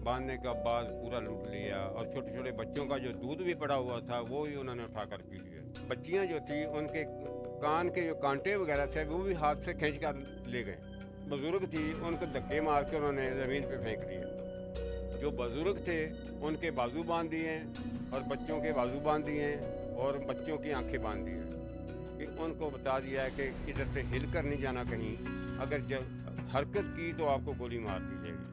बांधने का बाद पूरा लूट लिया और छोटे छोटे बच्चों का जो दूध भी पड़ा हुआ था वो भी उन्होंने उठाकर पी लिया। बच्चियां जो थी उनके कान के जो कांटे वगैरह थे वो भी हाथ से खींच कर ले गए। बुजुर्ग थी उनको धक्के मार के उन्होंने ज़मीन पे फेंक दिया। जो बुजुर्ग थे उनके बाजू बांध दिए हैं और बच्चों के बाजू बांध दिए हैं और बच्चों की आंखें बांध दी हैं कि उनको बता दिया है कि इधर से हिल कर नहीं जाना कहीं, अगर जब हरकत की तो आपको गोली मार दी जाएगी।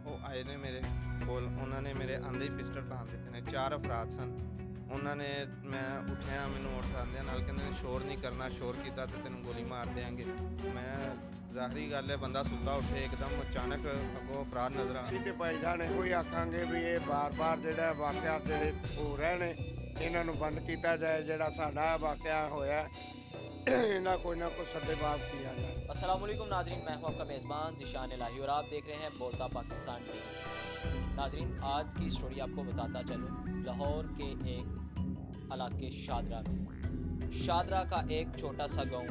ਉਹ ਆਏ ਨੇ ਮੇਰੇ ਕੋਲ, ਉਹਨਾਂ ਨੇ ਮੇਰੇ ਆਂਦੇ ਹੀ ਪਿਸਟਲ ਤਾਣ ਦਿੱਤੇ ਨੇ। 4 ਅਫਰਾਦ ਸਨ। ਉਹਨਾਂ ਨੇ, ਮੈਂ ਉੱਠਿਆ, ਮੈਨੂੰ ਉਠਾਉਂਦਿਆਂ ਨਾਲ ਕਹਿੰਦੇ ਨੇ ਸ਼ੋਰ ਨਹੀਂ ਕਰਨਾ, ਸ਼ੋਰ ਕੀਤਾ ਤੇ ਤੈਨੂੰ ਗੋਲੀ ਮਾਰ ਦੇਾਂਗੇ। ਮੈਂ ਜ਼ਾਹਰੀ ਗੱਲ ਹੈ ਬੰਦਾ ਸੁੱਤਾ ਉੱਠੇ ਇੱਕਦਮ ਅਚਾਨਕ ਅੱਗੋਂ ਅਫਰਾਦ ਨਜ਼ਰ ਆ ਤੇ ਭਾਈ ਜਾਣੇ ਕੋਈ ਆਖਾਂਗੇ ਵੀ ਇਹ ਬਾਰ-ਬਾਰ ਜਿਹੜਾ ਵਾਕਿਆ ਜਿਹੜੇ ਹੋ ਰਹੇ ਨੇ ਇਹਨਾਂ ਨੂੰ ਬੰਦ ਕੀਤਾ ਜਾਏ। ਜਿਹੜਾ ਸਾਡਾ ਵਾਕਿਆ ਹੋਇਆ इन्हें कोई ना कोई सद्देबाब किया जाए। अस्सलाम वालेकुम नाजरीन, मैं हूं आपका मेज़बान ज़िशान इलाही और आप देख रहे हैं बोलता पाकिस्तान टीवी। नाजरीन, आज की स्टोरी आपको बताता चलूं लाहौर के एक इलाके शादरा का एक छोटा सा गांव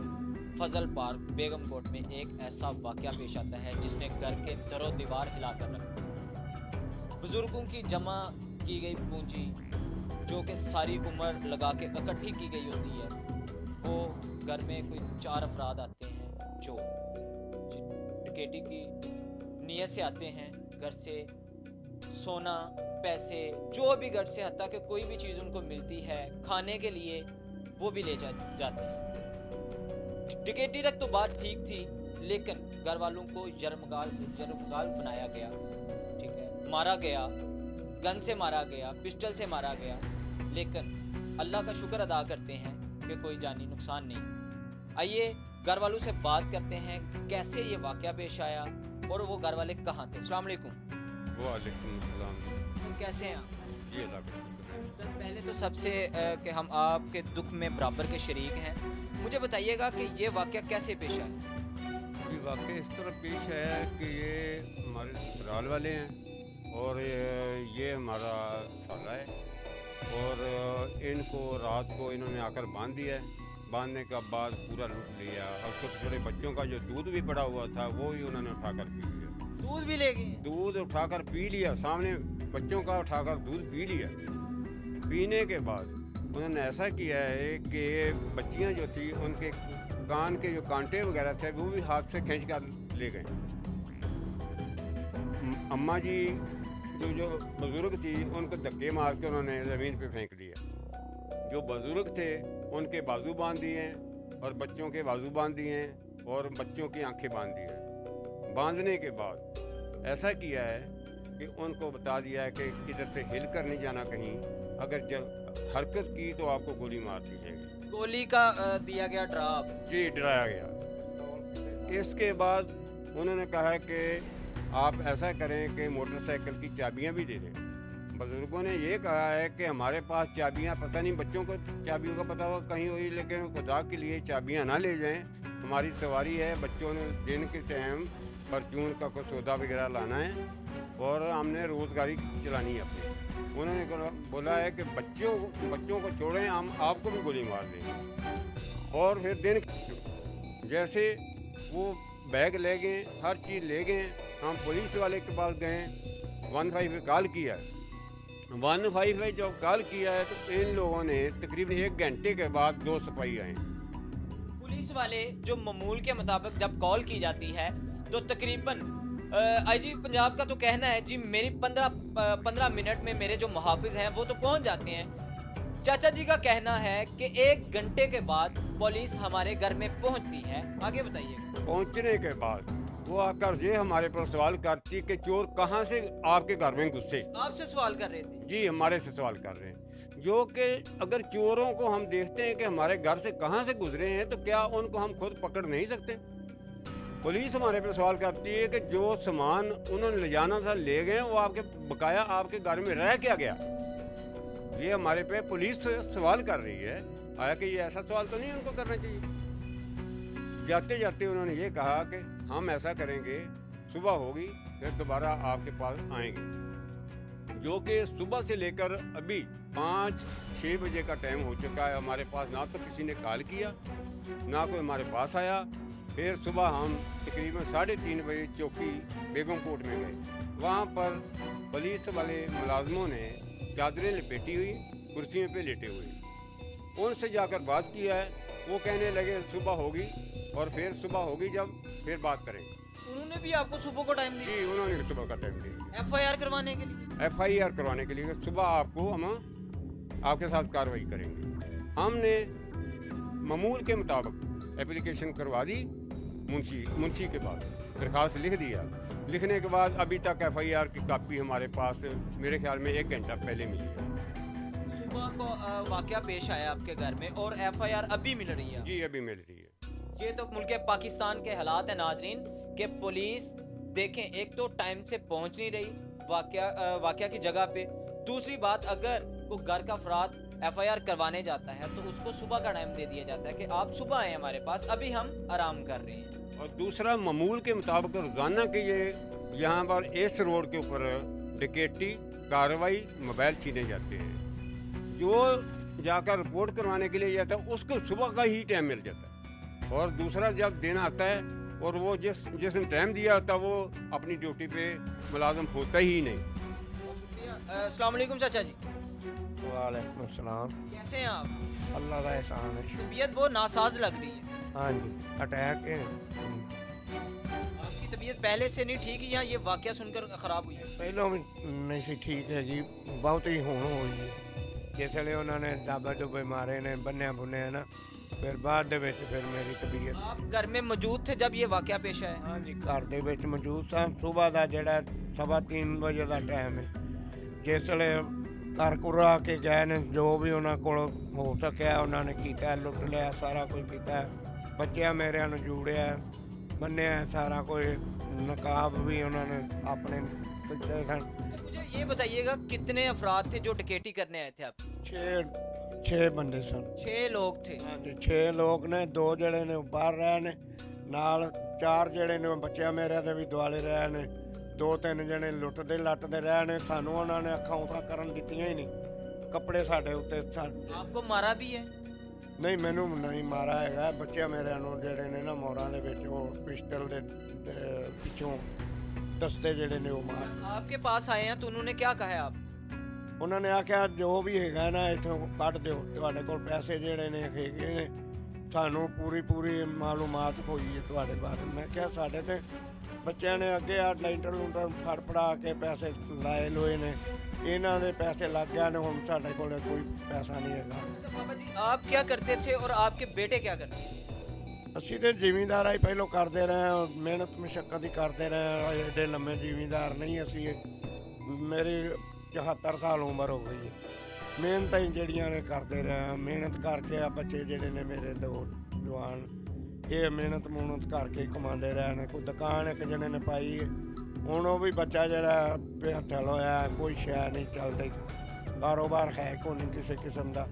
फजल पार्क बेगम कोट में एक ऐसा वाक़या पेश आता है जिसने घर के दरो दीवार हिलाकर रख दी। बुज़ुर्गों की जमा की गई पूंजी जो कि सारी उम्र लगा के इकट्ठी की गई होती है, वो घर में कोई 4 अफराद आते हैं जो डकैती की नीयत से आते हैं। घर से सोना, पैसे, जो भी घर से हत्ता कि कोई भी चीज़ उनको मिलती है खाने के लिए वो भी ले जाते हैं। डकैती तक तो बात ठीक थी, लेकिन घर वालों को यरमगाल बनाया गया, ठीक है, मारा गया, गन से मारा गया, पिस्टल से मारा गया। लेकिन अल्लाह का शुक्र अदा करते हैं कि कोई जानी नुकसान नहीं। आइए घर वालों से बात करते हैं कैसे ये वाक़या पेश आया और वो घर वाले कहाँ थे। अस्सलाम वालेकुम। वालेकुम अस्सलाम। सर कैसे हैं आप? जी अल्लाह का शुक्र है। सर पहले तो सबसे कि हम आपके दुख में बराबर के शरीक हैं, मुझे बताइएगा कि ये वाक़या कैसे पेश आया? ये वाक़या इस तरह पेश है कि ये हमारे ससुराल वाले हैं और ये हमारा साला है और इनको रात को इन्होंने आकर बांध दिया है। बांधने का बाद पूरा लूट लिया और छोटे छोटे बच्चों का जो दूध भी पड़ा हुआ था वो भी उन्होंने उठाकर पी लिया। दूध भी ले गए? दूध उठाकर पी लिया, सामने बच्चों का उठाकर दूध पी लिया। पीने के बाद उन्होंने ऐसा किया है कि बच्चियां जो थी उनके कान के जो कांटे वगैरह थे वो भी हाथ से खींच कर ले गए। अम्मा जी जो बुज़ुर्ग थी उनको धक्के मार के उन्होंने ज़मीन पे फेंक दिया। जो बुज़ुर्ग थे उनके बाजू बांध दिए हैं और बच्चों के बाजू बांध दिए हैं और बच्चों की आंखें बांध दी हैं। बांधने के बाद ऐसा किया है कि उनको बता दिया है कि इधर से हिल कर नहीं जाना कहीं, अगर जब हरकत की तो आपको गोली मार दी जाएगी। गोली का दिया गया ड्राप? जी डराया गया। इसके बाद उन्होंने कहा कि आप ऐसा करें कि मोटरसाइकिल की चाबियां भी दे दें। बुजुर्गों ने ये कहा है कि हमारे पास चाबियां, पता नहीं बच्चों को चाबियों का पता होगा कहीं हुई, लेकिन खुदा के लिए चाबियां ना ले जाएं, हमारी सवारी है, बच्चों ने दिन के टाइम परचून का कुछ सौदा वगैरह लाना है और हमने रोज़गारी चलानी है अपनी। उन्होंने बोला है कि बच्चों को छोड़ें, हम आपको भी गोली मार देंगे। और फिर दिन जैसे वो बैग ले गए, हर चीज़ ले गए। हम पुलिस वाले के पास गए, 15 पे कॉल किया। 15 पे जब कॉल किया है तो इन लोगों ने तकरीबन 1 घंटे के बाद 2 सिपाही आए। पुलिस वाले जो मामूल के मुताबिक जब कॉल की जाती है तो तकरीबन आईजी पंजाब का तो कहना है जी मेरी 15 मिनट में मेरे जो मुहाफिज हैं वो तो पहुंच जाते हैं। चाचा जी का कहना है कि 1 घंटे के बाद पुलिस हमारे घर में पहुंचती है। आगे बताइए। पहुंचने के बाद वो आकर ये हमारे पर सवाल करती कि चोर कहाँ से आपके घर में घुसे। आपसे सवाल कर रहे थे? जी हमारे से सवाल कर रहे हैं, जो कि अगर चोरों को हम देखते हैं कि हमारे घर से कहाँ से गुजरे हैं तो क्या उनको हम खुद पकड़ नहीं सकते। पुलिस हमारे पे सवाल करती है कि जो सामान उन्होंने ले जाना था ले गए, वो आपके बकाया आपके घर में रह क्या गया। ये हमारे पे पुलिस सवाल कर रही है। आया कि ये ऐसा सवाल तो नहीं उनको करना चाहिए। जाते जाते उन्होंने ये कहा कि हम ऐसा करेंगे, सुबह होगी फिर दोबारा आपके पास आएंगे। जो कि सुबह से लेकर अभी 5-6 बजे का टाइम हो चुका है। हमारे पास ना तो किसी ने कॉल किया, ना कोई हमारे पास आया। फिर सुबह हम तकरीबन 3:30 बजे चौकी बेगम कोट में गए। वहाँ पर पुलिस वाले मुलाजमों ने चादरें लपेटी हुई कुर्सियों पे लेटे हुए। उनसे जाकर बात किया है, वो कहने लगे सुबह होगी, और फिर सुबह होगी जब फिर बात करेंगे। उन्होंने भी आपको सुबह को टाइम दिया जी, उन्होंने सुबह का टाइम दिया FIR करवाने के लिए? FIR करवाने के लिए। सुबह आपको हम आपके साथ कार्रवाई करेंगे। हमने मामूल के मुताबिक एप्लीकेशन करवा दी, मुंशी के पास दरख्वास्त लिख दिया। लिखने के बाद अभी तक FIR की कापी हमारे पास मेरे ख्याल में 1 घंटा पहले मिली है। सुबह को वाकया पेश आया आपके घर में और FIR अभी मिल रही है? जी, अभी मिल रही है। ये तो मुल्क पाकिस्तान के हालात है नाजरीन, कि पुलिस देखें, एक तो टाइम से पहुंच नहीं रही वाकया की जगह पे। दूसरी बात, अगर कोई घर का अफराद FIR करवाने जाता है तो उसको सुबह का टाइम दे दिया जाता है कि आप सुबह आए हमारे पास, अभी हम आराम कर रहे हैं। और दूसरा, मामूल के मुताबिक रोज़ाना के ये यहाँ पर इस रोड के ऊपर डकैती कार्रवाई मोबाइल छीने जाते हैं। जो जाकर रिपोर्ट करवाने के लिए जाता है उसको सुबह का ही टाइम मिल जाता है। और दूसरा, जब दिन आता है और वो जिस टाइम दिया होता है वो अपनी ड्यूटी पे मुलाजम होता ही नहीं। अस्सलाम वालेकुम चाचा जी, वालेकुम सलाम। कैसे हैं आप? अल्लाह का एहसान है। तबीयत बहुत नासाज लग रही है। हाँ जी, अटैक है। आपकी तबीयत पहले से नहीं ठीक या ये वाकया सुनकर ख़राब हुई है? ਪਹਿਲੋਂ ਵੀ ਨਹੀਂ ਸੀ ਠੀਕ ਹੈਗੀ, ਬਹੁਤ ਹੀ ਹੁਣ ਹੋਈ ਹੈ। ਜਿਸ ਵੇਲੇ ਉਹਨਾਂ ਨੇ ਦਾਬਾ ਦੁਬੇ ਮਾਰੇ ਨੇ, ਬੰਨਿਆ ਬੁੰਨਿਆ ਨਾ, ਫਿਰ ਬਾਅਦ ਦੇ ਵਿੱਚ ਫਿਰ ਮੇਰੀ ਤਬੀਅਤ। आप घर में मौजूद थे जब ये वाकया पेश आया? ਹਾਂ ਜੀ, ਘਰ ਦੇ ਵਿੱਚ ਮੌਜੂਦ ਸਾਂ। ਸਵੇਰ ਦਾ ਜਿਹੜਾ 3:15 ਵਜੇ ਦਾ ਟਾਈਮ ਹੈ, ਜਿਸ ਵੇਲੇ ਘਰ ਕੁਰਾ ਕੇ ਗਏ ਨੇ, ਜੋ ਵੀ ਉਹਨਾਂ ਕੋਲ ਹੋ ਸਕਿਆ ਉਹਨਾਂ ਨੇ ਕੀਤਾ, ਲੁੱਟ ਲਿਆ, ਸਾਰਾ ਕੁਝ ਕੀਤਾ। ਬੱਚਿਆਂ ਮੇਰਿਆਂ ਨੂੰ ਜੂੜਿਆ, ਬੰਨਿਆ, ਸਾਰਾ ਕੁਝ, ਨਕਾਬ ਵੀ ਉਹਨਾਂ ਨੇ ਆਪਣੇ ਕੀਤੇ ਸਨ। अच्छा, मुझे ये बताइएगा कितने अफराद थे जो डकैती करने आए थे आप? 6 ਬੰਦੇ ਸਨ। 6 लोग थे। ਹਾਂਜੀ, 6 ਲੋਕ ਨੇ। 2 ਜਿਹੜੇ ਨੇ ਉਹ ਬਾਹਰ ਰਹੇ ਨੇ, ਨਾਲ 4 ਜਿਹੜੇ ਨੇ ਉਹ ਬੱਚਿਆਂ ਮੇਰਿਆਂ ਦੇ ਵੀ ਦੁਆਲੇ ਰਹੇ ਨੇ। 2-3 ਜਣੇ ਲੁੱਟਦੇ ਲੱਟਦੇ ਰਹੇ ਨੇ। ਸਾਨੂੰ ਉਹਨਾਂ ਨੇ ਅੱਖਾਂ ਉਠਾ ਕਰਨ ਦਿੱਤੀਆਂ ਹੀ ਨਹੀਂ। ਕੱਪੜੇ ਸਾਡੇ ਉੱਤੇ आपको मारा भी है? ਨਹੀਂ, ਮੈਨੂੰ ਨਹੀਂ ਮਾਰਾ ਹੈਗਾ। ਬੱਚਿਆਂ ਮੇਰਿਆਂ ਨੂੰ ਜਿਹੜੇ ਨੇ ਨਾ ਮੋਰਾਂ ਦੇ ਵਿੱਚ ਉਹ ਪਿਸਟਲ ਦੇ ਪਿੱਛੋਂ ਦਸਤੇ ਜਿਹੜੇ ਨੇ ਉਹ ਮਾਰ। आपके पास आए हैं तो उन्होंने क्या कहा है आप? ਉਹਨਾਂ ਨੇ ਆਖਿਆ ਜੋ ਵੀ ਹੈਗਾ ਨਾ ਇੱਥੋਂ ਕੱਢ ਦਿਓ, ਤੁਹਾਡੇ ਕੋਲ ਪੈਸੇ ਜਿਹੜੇ ਨੇ ਹੈਗੇ ਨੇ, ਸਾਨੂੰ ਪੂਰੀ ਮਾਲੂਮਾਤ ਹੋਈ ਹੈ ਤੁਹਾਡੇ ਬਾਰੇ। ਮੈਂ ਕਿਹਾ ਸਾਡੇ ਤੇ ਬੱਚਿਆਂ ਨੇ ਅੱਗੇ ਆ ਲੈਂਟਰ ਲੂੰਟਰ ਫੜ ਫੜਾ ਕੇ ਪੈਸੇ ਲਾਏ ਲੋਏ ਨੇ, ਇਹਨਾਂ ਦੇ ਪੈਸੇ ਲੱਗ ਗਏ ਨੇ, ਹੁਣ ਸਾਡੇ ਕੋਲ ਕੋਈ ਪੈਸਾ ਨਹੀਂ ਹੈਗਾ। अच्छा बाबा जी, आप क्या करते थे और आपके बेटे क्या करते थे? ਅਸੀਂ ਤੇ ਜ਼ਿਮੀਂਦਾਰ ਹੀ ਪਹਿਲੋਂ ਕਰਦੇ ਰਹੇ ਹਾਂ, ਮਿਹਨਤ ਮੁਸ਼ੱਕਤ ਹੀ ਕਰਦੇ ਰਹੇ ਹਾਂ। ਐਡੇ ਲੰਮੇ ਜ਼ਿਮੀਂਦਾਰ ਨਹੀਂ ਅਸੀਂ। ਮੇਰੀ 74 ਸਾਲ ਉਮਰ ਹੋ ਗਈ ਹੈ। ਮਿਹਨਤਾਂ ਹੀ ਜਿਹੜੀਆਂ ਨੇ ਕਰਦੇ ਰਹੇ ਹਾਂ। ਮਿਹਨਤ ਕਰਕੇ ਆ ਬੱਚੇ ਜਿਹੜੇ ਨੇ ਮੇਰੇ 2 ਜਵਾਨ, ਇਹ ਮਿਹਨਤ ਕਰਕੇ ਕਮਾਉਂਦੇ ਰਹੇ ਨੇ। ਕੋਈ ਦੁਕਾਨ ਇੱਕ ਜਣੇ ਨੇ ਪਾਈ ਹੈ, ਹੁਣ ਉਹ ਵੀ ਬੱਚਾ ਜਿਹੜਾ ਬੇਹੱਥਲ ਹੋਇਆ, ਕੋਈ ਸ਼ੈ ਨਹੀਂ ਚੱਲਦੀ, ਕਾਰੋਬਾਰ ਹੈ ਕੋਈ ਨਹੀਂ ਕਿਸੇ ਕਿਸਮ ਦਾ।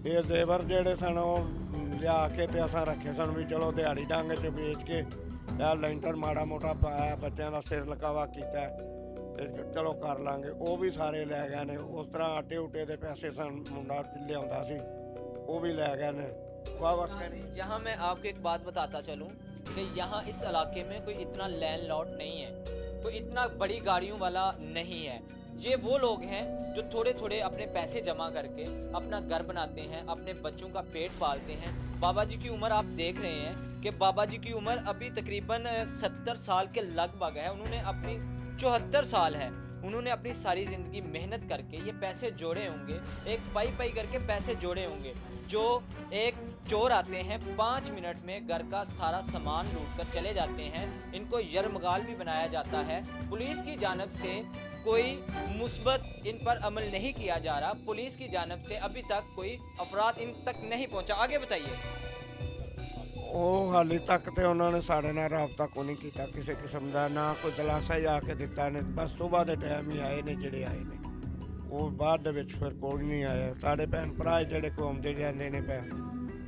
ਇਹ ਜ਼ੇਵਰ ਜਿਹੜੇ ਸਨ ਉਹ ਲਿਆ ਕੇ ਤੇ ਅਸਾਂ ਰੱਖੇ ਸਨ ਵੀ ਚਲੋ ਦਿਹਾੜੀ ਡੰਗ 'ਚ ਵੇਚ ਕੇ ਇਹ ਲੈਂਟਰ ਮਾੜਾ ਮੋਟਾ ਪਾਇਆ, ਬੱਚਿਆਂ ਦਾ ਸਿਰ ਲਕਾਵਾ ਕੀਤਾ ਤੇ ਚਲੋ ਕਰ ਲਾਂਗੇ। ਉਹ ਵੀ ਸਾਰੇ ਲੈ ਗਏ ਨੇ। ਉਸ ਤਰ੍ਹਾਂ ਆਟੇ ਉਟੇ ਦੇ ਪੈਸੇ ਸਨ ਮੁੰਡਾ ਲਿਆਉਂਦਾ ਸੀ, ਉਹ ਵੀ ਲੈ ਗਏ ਨੇ। ਵਾਹ यहाँ मैं आपको एक बात बताता चलूँ कि यहाँ इस इलाके में कोई इतना लैंडलॉर्ड नहीं है, कोई इतना बड़ी गाड़ियों वाला नहीं है। ये वो लोग हैं जो थोड़े थोड़े अपने पैसे जमा करके अपना घर बनाते हैं, अपने बच्चों का पेट पालते हैं। बाबा जी की उम्र आप देख रहे हैं कि बाबा जी की उम्र अभी तकरीबन 70 साल के लगभग है। उन्होंने अपनी 74 साल है, उन्होंने अपनी सारी ज़िंदगी मेहनत करके ये पैसे जोड़े होंगे, एक पाई करके पैसे जोड़े होंगे। जो एक चोर आते हैं 5 मिनट में घर का सारा सामान लूट कर चले जाते हैं, इनको यरमगाल भी बनाया जाता है। पुलिस की जानब से कोई मुस्बत इन पर अमल नहीं किया जा रहा। पुलिस की जानब से अभी तक कोई अफराद इन तक नहीं पहुंचा। आगे बताइए। ਉਹ ਹਾਲੇ ਤੱਕ ਤੇ ਉਹਨਾਂ ਨੇ ਸਾਡੇ ਨਾਲ ਰਾਬਤਾ ਕੋਈ ਨਹੀਂ ਕੀਤਾ ਕਿਸੇ ਕਿਸਮ ਦਾ, ਨਾ ਕੋਈ ਦਿਲਾਸਾ ਹੀ ਆ ਕੇ ਦਿੱਤਾ ਨੇ। ਬਸ ਸਵੇਰ ਦੇ ਟਾਈਮ ਹੀ ਆਏ ਨੇ ਜਿਹੜੇ ਆਏ ਨੇ, ਉਹ ਬਾਅਦ ਦੇ ਵਿੱਚ ਫਿਰ ਕੋਈ ਨਹੀਂ ਆਇਆ। ਸਾਡੇ ਭੈਣ ਭਰਾ ਜਿਹੜੇ ਕੋ ਆਉਂਦੇ ਜਾਂਦੇ ਨੇ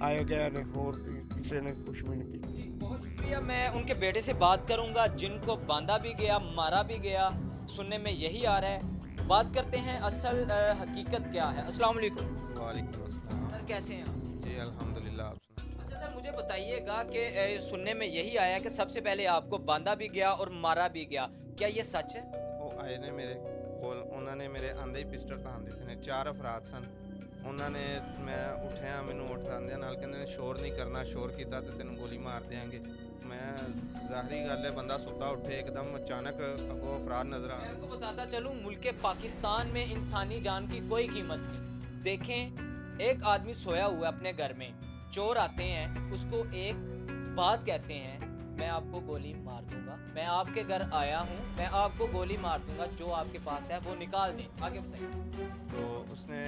ਆਏ ਗਏ ਨੇ, ਹੋਰ ਕਿਸੇ ਨੇ ਕੁਝ ਵੀ नहीं किया। बहुत शुक्रिया। मैं उनके बेटे से बात करूंगा जिनको बांधा भी गया, मारा भी गया, सुनने में यही आ रहा है। बात करते हैं असल हकीकत क्या है। अस्सलाम वालेकुम। वालेकुम अस्सलाम। सर कैसे हैं आप? जी अल्हम्दुलिल्लाह। आप सुनाइए। अच्छा सर, मुझे बताइएगा कि सुनने में यही आया कि सबसे पहले आपको बांधा भी गया और मारा भी गया, क्या ये सच है? वो आए ने मेरे ਕੋਲ ਉਹਨਾਂ ਨੇ ਮੇਰੇ ਆਂਦੇ ਹੀ ਪਿਸਟਲ ਤਾਣ ਦਿੱਤੇ ਨੇ। 4 ਅਫਰਾਦ ਸਨ। ਉਹਨਾਂ ਨੇ, ਮੈਂ ਉੱਠਿਆ, ਮੈਨੂੰ ਉਠਾਉਂਦਿਆਂ ਨਾਲ ਕਹਿੰਦੇ ਨੇ ਸ਼ੋਰ ਨਹੀਂ ਕਰਨਾ, ਸ਼ੋਰ ਕੀਤਾ ਤੇ ਤੈਨੂੰ ਗੋਲੀ ਮਾਰ ਦਿਆਂਗੇ। मैं ज़ाहरी गल है, बंदा सुता उठे एकदम अचानक अगो अफराद नजर मैं आ। आपको बताता चलूं, मुल्क पाकिस्तान में इंसानी जान की कोई कीमत नहीं। देखें, एक आदमी सोया हुआ है अपने घर में, चोर आते हैं, उसको एक बात कहते हैं, मैं आपको गोली मार दूंगा, मैं आपके घर आया हूँ, मैं आपको गोली मार दूंगा, जो आपके पास है वो निकाल दें। आगे बताइए। तो उसने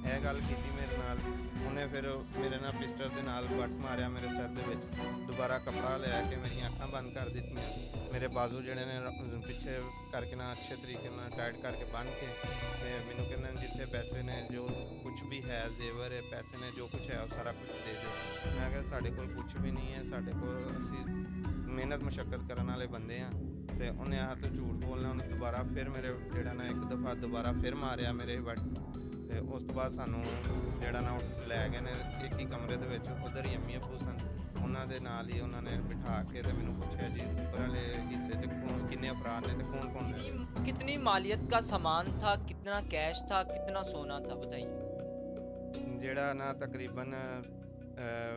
ਇਹ ਗੱਲ ਕੀਤੀ ਮੇਰੇ ਨਾਲ। ਉਹਨੇ ਫਿਰ ਮੇਰੇ ਨਾਲ ਪਿਸਟਲ ਦੇ ਨਾਲ ਵੱਟ ਮਾਰਿਆ ਮੇਰੇ ਸਿਰ ਦੇ ਵਿੱਚ। ਦੁਬਾਰਾ ਕਪੜਾ ਲੈ ਕੇ ਮੇਰੀਆਂ ਅੱਖਾਂ ਬੰਦ ਕਰ ਦਿੱਤੀਆਂ। ਮੇਰੇ ਬਾਜ਼ੂ ਜਿਹੜੇ ਨੇ ਪਿੱਛੇ ਕਰਕੇ ਨਾ ਅੱਛੇ ਤਰੀਕੇ ਨਾਲ ਟਾਈਟ ਕਰਕੇ ਬੰਨ੍ਹ ਕੇ ਤੇ ਮੈਨੂੰ ਕਹਿੰਦੇ ਨੇ ਜਿੱਥੇ ਪੈਸੇ ਨੇ, ਜੋ ਕੁਝ ਵੀ ਹੈ, ਜ਼ੇਵਰ ਹੈ, ਪੈਸੇ ਨੇ, ਜੋ ਕੁਝ ਹੈ ਉਹ ਸਾਰਾ ਕੁਝ ਦੇ ਦਿਓ। ਮੈਂ ਕਿਹਾ ਸਾਡੇ ਕੋਲ ਕੁਝ ਵੀ ਨਹੀਂ ਹੈ, ਸਾਡੇ ਕੋਲ, ਅਸੀਂ ਮਿਹਨਤ ਮੁਸ਼ੱਕਤ ਕਰਨ ਵਾਲੇ ਬੰਦੇ ਆ। ਤੇ ਉਹਨੇ ਆ ਤੋਂ ਝੂਠ ਬੋਲਣਾ। ਉਹਨੇ ਦੁਬਾਰਾ ਫਿਰ ਮੇਰੇ ਜਿਹੜਾ ਨਾ ਇੱਕ ਦਫਾ ਦੁਬਾਰਾ ਫਿਰ ਮਾਰਿਆ ਮੇਰੇ ਵੱਟ। ਤੇ ਉਸ ਤੋਂ ਬਾਅਦ ਸਾਨੂੰ ਜਿਹੜਾ ਨਾ ਉਹ ਲੈ ਗਏ ਨੇ ਇੱਕ ਹੀ ਕਮਰੇ ਦੇ ਵਿੱਚ। ਉਧਰ ਹੀ ਅੰਮੀ ਅੱਬੂ ਸਨ, ਉਹਨਾਂ ਦੇ ਨਾਲ ਹੀ ਉਹਨਾਂ ਨੇ ਬਿਠਾ ਕੇ ਤੇ ਮੈਨੂੰ ਪੁੱਛਿਆ ਜੀ ਉੱਪਰ ਵਾਲੇ ਹਿੱਸੇ 'ਚ ਕੌਣ ਕਿੰਨੇ ਅਪਰਾਧ ਨੇ ਤੇ ਕੌਣ ਕੌਣ ਨੇ। कितनी मालियत का सामान था, कितना कैश था, कितना सोना था, बताइए। ਜਿਹੜਾ ਨਾ ਤਕਰੀਬਨ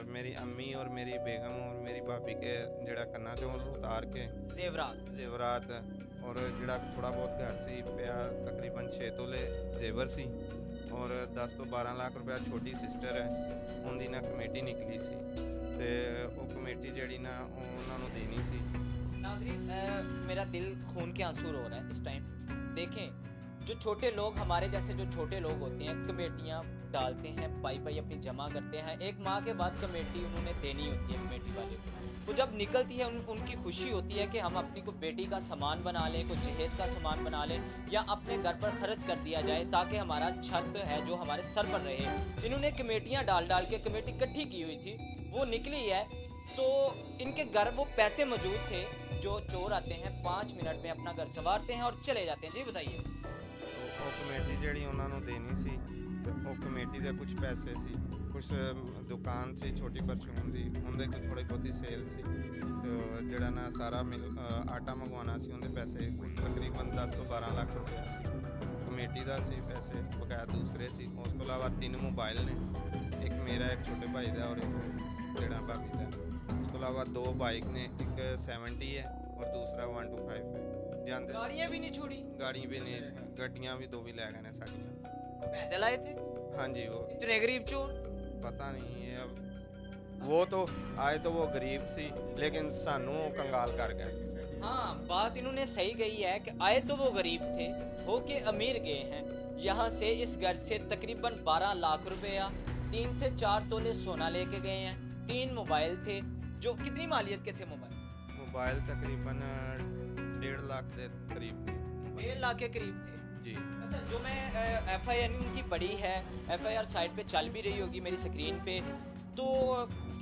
ਮੇਰੀ ਅੰਮੀ ਔਰ ਮੇਰੀ ਬੇਗਮ ਔਰ ਮੇਰੀ ਭਾਬੀ ਕੇ ਜਿਹੜਾ ਕੰਨਾਂ 'ਚੋਂ ਉਤਾਰ ਕੇ जेवरात। ਜ਼ੇਵਰਾਤ ਔਰ ਜਿਹੜਾ ਥੋੜਾ ਬਹੁਤ ਘਰ ਸੀ ਪਿਆ, ਤਕਰੀਬਨ 6 ਤੋਲੇ ਜ਼ੇਵਰ ਸੀ ਔਰ 10 ਤੋਂ 12 ਲੱਖ ਰੁਪਇਆ ਛੋਟੀ ਸਿਸਟਰ ਹੈ, ਉਹਦੀ ਨਾ ਕਮੇਟੀ ਨਿਕਲੀ ਸੀ ਤੇ ਉਹ ਕਮੇਟੀ ਜਿਹੜੀ ਨਾ ਉਹ ਉਹਨਾਂ ਨੂੰ ਦੇਣੀ ਸੀ। नाज़रीन, मेरा दिल खून के आंसू रो रहा है इस टाइम। देखें, जो छोटे लोग, हमारे जैसे जो छोटे लोग होते हैं, कमेटियाँ डालते हैं, पाई अपनी जमा करते हैं। एक माह के बाद कमेटी उन्होंने देनी होती है कमेटी वाले को। तो जब निकलती है उनकी खुशी होती है कि हम अपनी को बेटी का सामान बना लें, कोई जहेज़ का सामान बना लें, या अपने घर पर खर्च कर दिया जाए ताकि हमारा छत है जो हमारे सर पर रहे। इन्होंने कमेटियाँ डाल के कमेटी इकट्ठी की हुई थी, वो निकली है। तो इनके घर वो पैसे मौजूद थे। जो चोर आते हैं 5 मिनट में अपना घर संवारते हैं और चले जाते हैं। जी बताइए। ਉਹ ਕਮੇਟੀ ਜਿਹੜੀ ਉਹਨਾਂ ਨੂੰ ਦੇਣੀ ਸੀ ਤੇ ਉਹ ਕਮੇਟੀ ਦੇ ਕੁਝ ਪੈਸੇ ਸੀ, ਕੁਝ ਦੁਕਾਨ ਸੀ ਛੋਟੀ ਪਰਚੂਨ ਦੀ, ਉਹਦੇ ਕੋਈ ਥੋੜੀ ਬਹੁਤੀ ਸੇਲ ਸੀ ਤੇ ਜਿਹੜਾ ਨਾ ਸਾਰਾ ਆਟਾ ਮੰਗਵਾਉਣਾ ਸੀ, ਉਹਦੇ ਪੈਸੇ ਤਕਰੀਬਨ 10 ਤੋਂ 12 ਲੱਖ ਰੁਪਏ ਸੀ। ਕਮੇਟੀ ਦਾ ਸੀ ਪੈਸੇ, ਬਕਾਇਆ ਦੂਸਰੇ ਸੀ। ਉਸ ਤੋਂ ਇਲਾਵਾ 3 ਮੋਬਾਈਲ ਨੇ, ਇੱਕ ਮੇਰਾ, ਇੱਕ ਛੋਟੇ ਭਾਈ ਦਾ ਔਰ ਇੱਕ ਜਿਹੜਾ ਭਾਬੀ ਦਾ। ਉਸ ਤੋਂ ਇਲਾਵਾ 2 ਬਾਈਕ ਨੇ, ਇੱਕ 70 ਹੈ ਔਰ दूसरा 125 है। जानते गाड़ियाँ भी नहीं छोड़ी, गाड़ी भी नहीं, गड्डियाँ भी 2 भी ले गए ने साड़ियाँ। पैदल आए थे हाँ जी, वो इतने गरीब चोर। पता नहीं है अब, वो तो आए तो वो गरीब सी, लेकिन सानू वो कंगाल कर गए। हाँ, बात इन्होंने सही कही है कि आए तो वो गरीब थे, होके अमीर गए हैं। यहाँ से इस घर से तकरीबन 12 लाख रुपया, 3 से 4 तोले सोना लेके गए हैं। 3 मोबाइल थे, जो कितनी मालियत के थे मोबाइल? मोबाइल तकरीबन 1.5 लाख के करीब थे। 1.5 लाख के करीब थे जी। अच्छा, जो मैं FIR उनकी पढ़ी है, FIR साइट पे चल भी रही होगी मेरी स्क्रीन पे, तो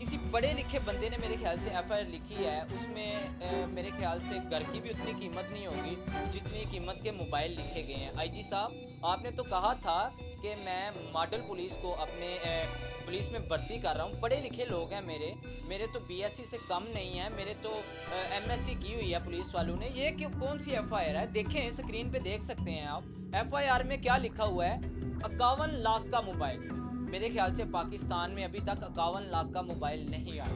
किसी पढ़े लिखे बंदे ने मेरे ख्याल से FIR लिखी है। उसमें मेरे ख्याल से घर की भी उतनी कीमत नहीं होगी जितनी कीमत के मोबाइल लिखे गए हैं। IG साहब, आपने तो कहा था कि मैं मॉडल पुलिस को अपने पुलिस में भर्ती कर रहा हूँ। पढ़े लिखे लोग हैं मेरे तो BSc से कम नहीं है, मेरे तो MSc की हुई है पुलिस वालों ने। ये कौन सी FIR है? देखें, स्क्रीन पे देख सकते हैं आप। FIR में क्या लिखा हुआ है? 51 लाख का मोबाइल। मेरे ख्याल से पाकिस्तान में अभी तक 51 लाख का मोबाइल नहीं आया।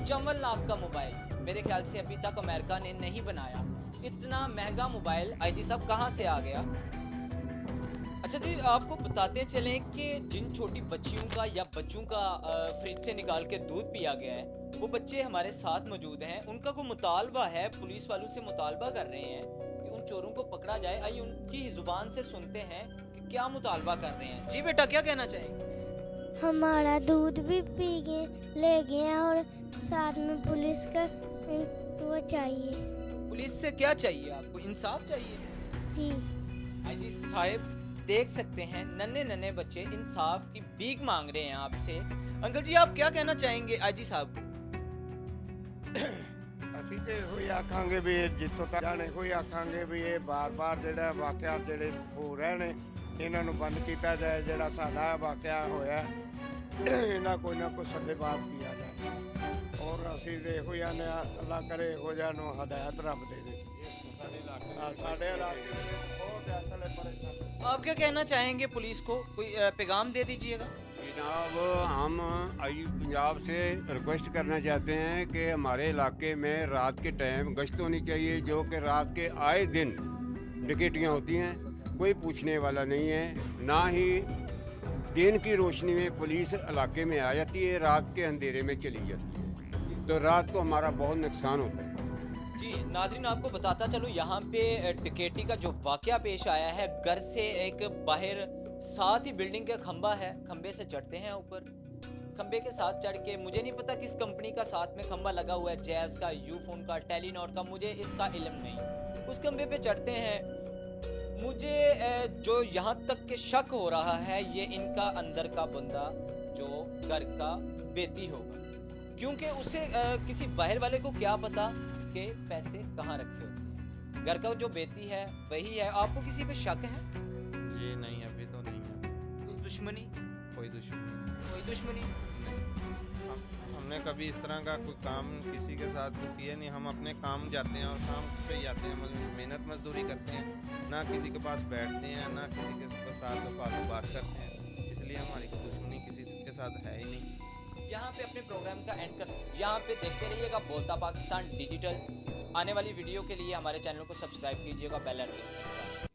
54 लाख का मोबाइल मेरे ख्याल से अभी तक अमेरिका ने नहीं बनाया। इतना महंगा मोबाइल IG साहब कहाँ से आ गया? अच्छा जी, आपको बताते चलें कि जिन छोटी बच्चियों का या बच्चों का फ्रिज से निकाल के दूध पिया गया है, वो बच्चे हमारे साथ मौजूद हैं। उनका कोई मुतालबा है, पुलिस वालों से मुतालबा कर रहे हैं कि उन चोरों को पकड़ा जाए। आइए उनकी ज़ुबान से सुनते हैं कि क्या मुतालबा कर रहे हैं। जी बेटा, क्या कहना चाहेंगे? हमारा दूध भी पी गए, ले गए हैं और साथ में पुलिस का वो चाहिए। पुलिस से क्या चाहिए आपको? इंसाफ चाहिए। जी। IG साहब, देख सकते हैं नन्हे बच्चे इंसाफ की भीख मांग रहे हैं आपसे। अंकल जी, आप क्या कहना चाहेंगे IG साहब? ਅਸੀਂ ਤੇ ਇਹੋ ਹੀ ਆਖਾਂਗੇ ਵੀ ਇਹ ਜਿੱਥੋਂ ਤੱਕ ਜਾਣੇ ਕੋਈ ਆਖਾਂਗੇ ਵੀ ਇਹ ਬਾਰ-ਬਾਰ ਜਿਹੜਾ ਵਾਕਿਆ ਜਿਹੜੇ ਹੋ ਰਹੇ ਨੇ ਇਹਨਾਂ ਨੂੰ ਬੰਦ ਕੀਤਾ ਜਾਏ। ਜਿਹੜਾ ਸਾਡਾ ਵਾਕਿਆ ਹੋਇਆ ਇਹਨਾਂ ਕੋਈ ਨਾ ਕੋਈ ਸੱਦੇਬਾਬ ਕੀਤਾ ਜਾਏ। ਔਰ ਅਸੀਂ ਤੇ ਇਹੋ ਹੀ ਆਨੇ ਅੱਲਾ ਕਰੇ ਇਹੋ ਜਿਹਾ ਨੂੰ ਹਦਾਇਤ ਰੱਬ ਦੇ ਦੇ। ਸਾਡੇ ਇਲਾਕੇ ਦੇ ਵਿੱਚ ਬਹੁਤ ਅਸਲੇ आप क्या कहना चाहेंगे पुलिस को, कोई पैगाम दे दीजिएगा। जनाब, हम आई पंजाब से रिक्वेस्ट करना चाहते हैं कि हमारे इलाके में रात के टाइम गश्त होनी चाहिए, जो कि रात के आए दिन डकैतियाँ होती हैं, कोई पूछने वाला नहीं है। ना ही दिन की रोशनी में पुलिस इलाके में आ जाती है, रात के अंधेरे में चली जाती है, तो रात को हमारा बहुत नुकसान होता है। जी नाज़रीन, आपको बताता चलूँ, यहाँ पे डकैती का जो वाकया पेश आया है, घर से एक बाहर साथ ही बिल्डिंग का खंबा है, खंबे से चढ़ते हैं ऊपर, खंबे के साथ चढ़ के, मुझे नहीं पता किस कंपनी का साथ में खंबा लगा हुआ है, जैज़ का, यूफोन का, टेलीनॉर का, मुझे इसका इल्म नहीं। उस खंबे पे चढ़ते हैं। मुझे जो यहाँ तक के शक हो रहा है, ये इनका अंदर का बंदा जो घर का बेती होगा, क्योंकि उसे किसी बाहर वाले को क्या पता कि पैसे कहाँ रखे होते हैं। घर का जो बेती है वही है। आपको किसी पे शक है? जी नहीं, अभी तो नहीं है। कोई दुश्मनी? कोई दुश्मनी नहीं। कोई दुश्मनी हमने कभी इस तरह का कोई काम किसी के साथ किया नहीं। हम अपने काम जाते हैं और काम पे ही जाते हैं, मेहनत मजदूरी करते हैं, ना किसी के पास बैठते हैं, ना किसी के साथ फालतू बात करते हैं। इसलिए हमारी कोई दुश्मनी किसी के साथ है ही नहीं। यहाँ पे अपने प्रोग्राम का एंड कर, यहाँ पे देखते रहिएगा बोलता पाकिस्तान डिजिटल। आने वाली वीडियो के लिए हमारे चैनल को सब्सक्राइब कीजिएगा, बेल आइकन